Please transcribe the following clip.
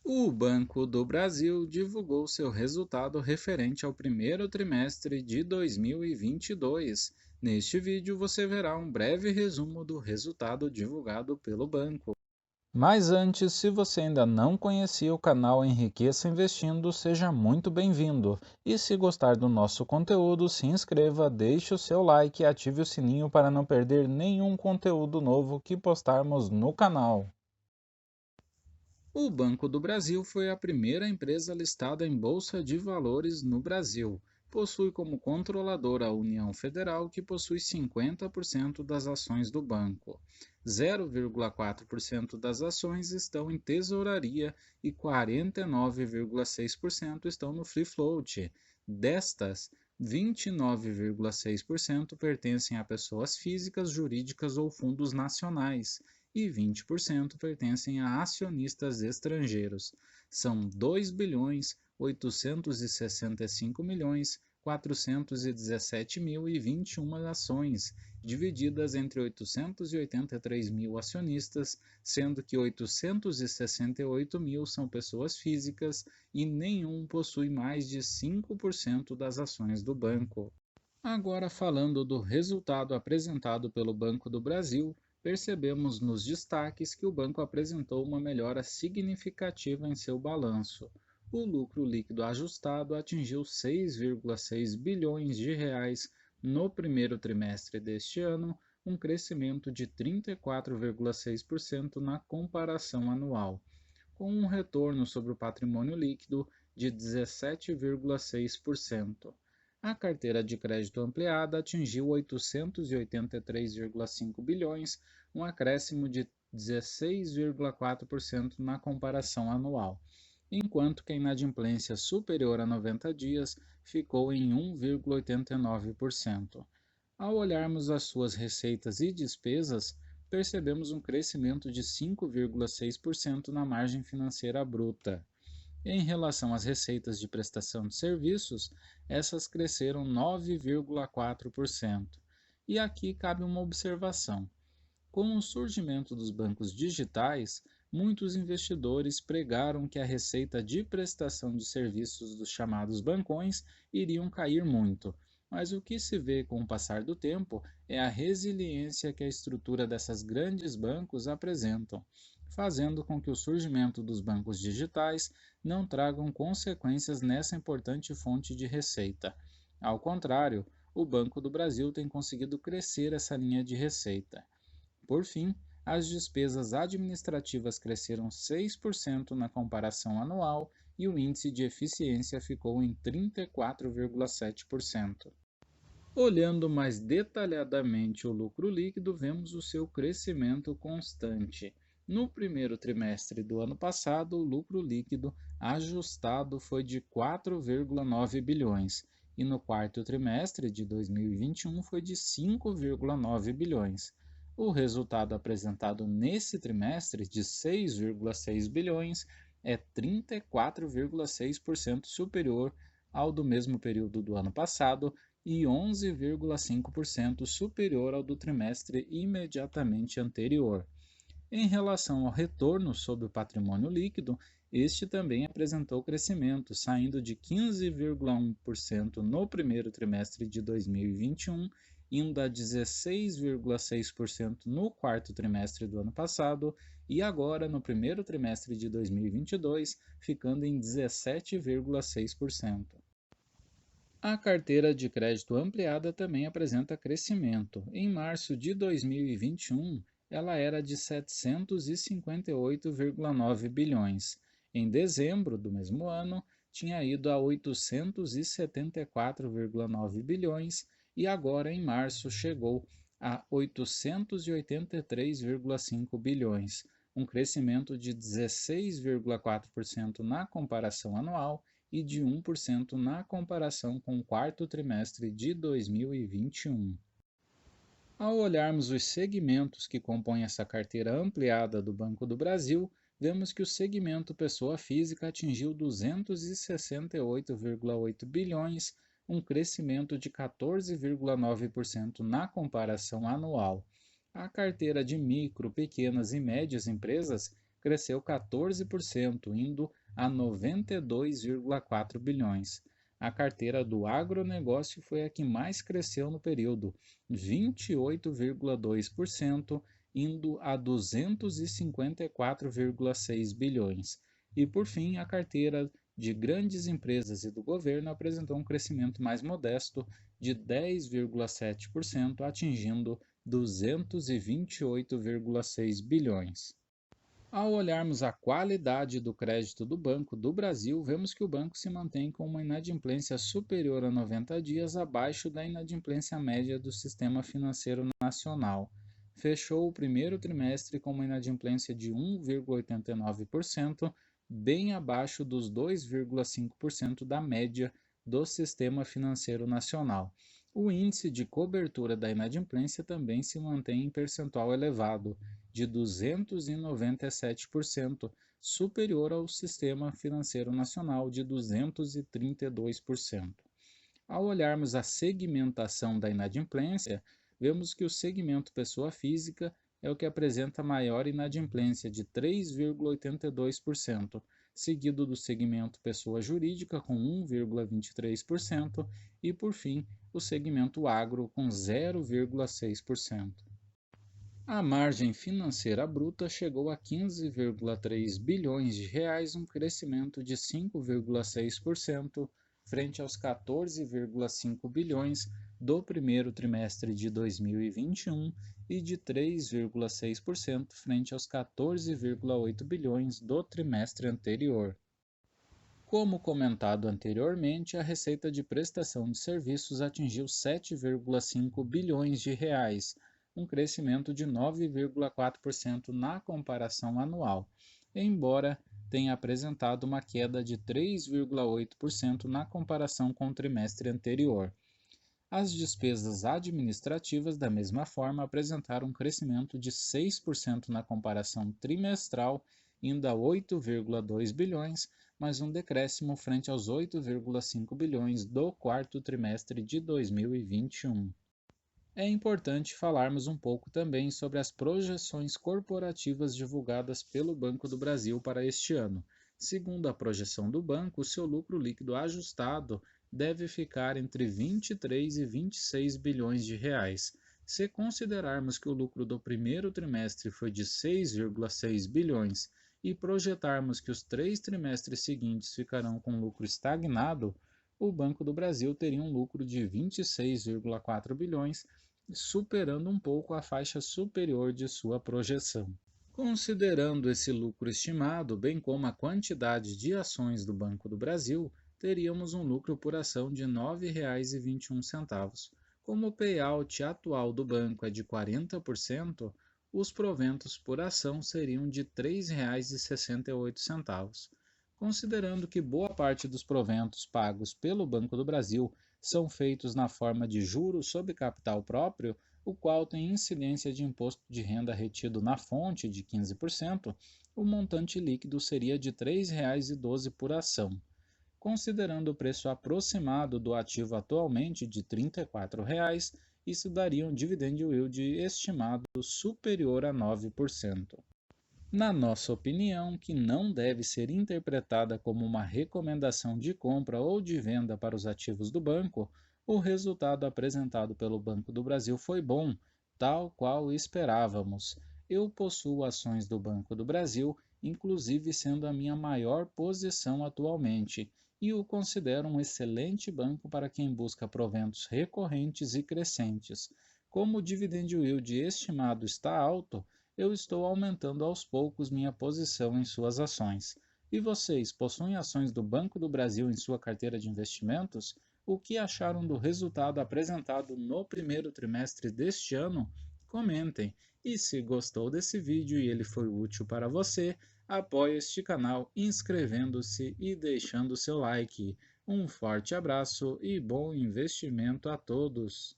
O Banco do Brasil divulgou seu resultado referente ao primeiro trimestre de 2022. Neste vídeo você verá um breve resumo do resultado divulgado pelo banco. Mas antes, se você ainda não conhecia o canal Enriqueça Investindo, seja muito bem-vindo. E se gostar do nosso conteúdo, se inscreva, deixe o seu like e ative o sininho para não perder nenhum conteúdo novo que postarmos no canal. O Banco do Brasil foi a primeira empresa listada em Bolsa de Valores no Brasil. Possui como controladora a União Federal, que possui 50% das ações do banco. 0,4% das ações estão em tesouraria e 49,6% estão no free float. Destas, 29,6% pertencem a pessoas físicas, jurídicas ou fundos nacionais e 20% pertencem a acionistas estrangeiros. São 2.865.417.021 ações, divididas entre 883 mil acionistas, sendo que 868 mil são pessoas físicas e nenhum possui mais de 5% das ações do banco. Agora, falando do resultado apresentado pelo Banco do Brasil, percebemos nos destaques que o banco apresentou uma melhora significativa em seu balanço. O lucro líquido ajustado atingiu 6,6 bilhões de reais no primeiro trimestre deste ano, um crescimento de 34,6% na comparação anual, com um retorno sobre o patrimônio líquido de 17,6%. A carteira de crédito ampliada atingiu 883,5 bilhões, um acréscimo de 16,4% na comparação anual, enquanto que a inadimplência superior a 90 dias ficou em 1,89%. Ao olharmos as suas receitas e despesas, percebemos um crescimento de 5,6% na margem financeira bruta. Em relação às receitas de prestação de serviços, essas cresceram 9,4%. E aqui cabe uma observação. Com o surgimento dos bancos digitais, muitos investidores pregaram que a receita de prestação de serviços dos chamados bancões iriam cair muito, mas o que se vê com o passar do tempo é a resiliência que a estrutura dessas grandes bancos apresentam, fazendo com que o surgimento dos bancos digitais não tragam consequências nessa importante fonte de receita. Ao contrário, o Banco do Brasil tem conseguido crescer essa linha de receita. Por fim, as despesas administrativas cresceram 6% na comparação anual e o índice de eficiência ficou em 34,7%. Olhando mais detalhadamente o lucro líquido, vemos o seu crescimento constante. No primeiro trimestre do ano passado, o lucro líquido ajustado foi de 4,9 bilhões e no quarto trimestre de 2021 foi de 5,9 bilhões. O resultado apresentado nesse trimestre, de 6,6 bilhões, é 34,6% superior ao do mesmo período do ano passado e 11,5% superior ao do trimestre imediatamente anterior. Em relação ao retorno sobre o patrimônio líquido, este também apresentou crescimento, saindo de 15,1% no primeiro trimestre de 2021, indo a 16,6% no quarto trimestre do ano passado e agora no primeiro trimestre de 2022, ficando em 17,6%. A carteira de crédito ampliada também apresenta crescimento. Em março de 2021, ela era de 758,9 bilhões. Em dezembro do mesmo ano, tinha ido a 874,9 bilhões e agora em março chegou a 883,5 bilhões, um crescimento de 16,4% na comparação anual e de 1% na comparação com o quarto trimestre de 2021. Ao olharmos os segmentos que compõem essa carteira ampliada do Banco do Brasil, vemos que o segmento pessoa física atingiu 268,8 bilhões, um crescimento de 14,9% na comparação anual. A carteira de micro, pequenas e médias empresas cresceu 14%, indo a 92,4 bilhões. A carteira do agronegócio foi a que mais cresceu no período, 28,2%, indo a 254,6 bilhões. E, por fim, a carteira de grandes empresas e do governo apresentou um crescimento mais modesto de 10,7%, atingindo 228,6 bilhões. Ao olharmos a qualidade do crédito do Banco do Brasil, vemos que o banco se mantém com uma inadimplência superior a 90 dias, abaixo da inadimplência média do sistema financeiro nacional. Fechou o primeiro trimestre com uma inadimplência de 1,89%, bem abaixo dos 2,5% da média do sistema financeiro nacional. O índice de cobertura da inadimplência também se mantém em percentual elevado, de 297%, superior ao sistema financeiro nacional de 232%. Ao olharmos a segmentação da inadimplência, vemos que o segmento pessoa física é o que apresenta maior inadimplência, de 3,82%, seguido do segmento pessoa jurídica, com 1,23%, e, por fim, o segmento agro, com 0,6%. A margem financeira bruta chegou a 15,3 bilhões de reais, um crescimento de 5,6%, frente aos 14,5 bilhões do primeiro trimestre de 2021 e de 3,6% frente aos 14,8 bilhões do trimestre anterior. Como comentado anteriormente, a receita de prestação de serviços atingiu 7,5 bilhões de reais, um crescimento de 9,4% na comparação anual, embora tenha apresentado uma queda de 3,8% na comparação com o trimestre anterior. As despesas administrativas, da mesma forma, apresentaram um crescimento de 6% na comparação trimestral, indo a 8,2 bilhões, mas um decréscimo frente aos 8,5 bilhões do quarto trimestre de 2021. É importante falarmos um pouco também sobre as projeções corporativas divulgadas pelo Banco do Brasil para este ano. Segundo a projeção do banco, o seu lucro líquido ajustado deve ficar entre 23 e 26 bilhões de reais. Se considerarmos que o lucro do primeiro trimestre foi de 6,6 bilhões e projetarmos que os 3 trimestres seguintes ficarão com lucro estagnado, o Banco do Brasil teria um lucro de 26,4 bilhões, superando um pouco a faixa superior de sua projeção. Considerando esse lucro estimado, bem como a quantidade de ações do Banco do Brasil, teríamos um lucro por ação de R$ 9,21. Como o payout atual do banco é de 40%, os proventos por ação seriam de R$ 3,68. Considerando que boa parte dos proventos pagos pelo Banco do Brasil são feitos na forma de juros sobre capital próprio, o qual tem incidência de imposto de renda retido na fonte de 15%, o montante líquido seria de R$ 3,12 por ação. Considerando o preço aproximado do ativo atualmente de R$ 34, isso daria um dividend yield estimado superior a 9%. Na nossa opinião, que não deve ser interpretada como uma recomendação de compra ou de venda para os ativos do banco, o resultado apresentado pelo Banco do Brasil foi bom, tal qual esperávamos. Eu possuo ações do Banco do Brasil, inclusive sendo a minha maior posição atualmente, e o considero um excelente banco para quem busca proventos recorrentes e crescentes. Como o dividend yield estimado está alto, eu estou aumentando aos poucos minha posição em suas ações. E vocês possuem ações do Banco do Brasil em sua carteira de investimentos? O que acharam do resultado apresentado no primeiro trimestre deste ano? Comentem. E se gostou desse vídeo e ele foi útil para você, apoie este canal inscrevendo-se e deixando seu like. Um forte abraço e bom investimento a todos!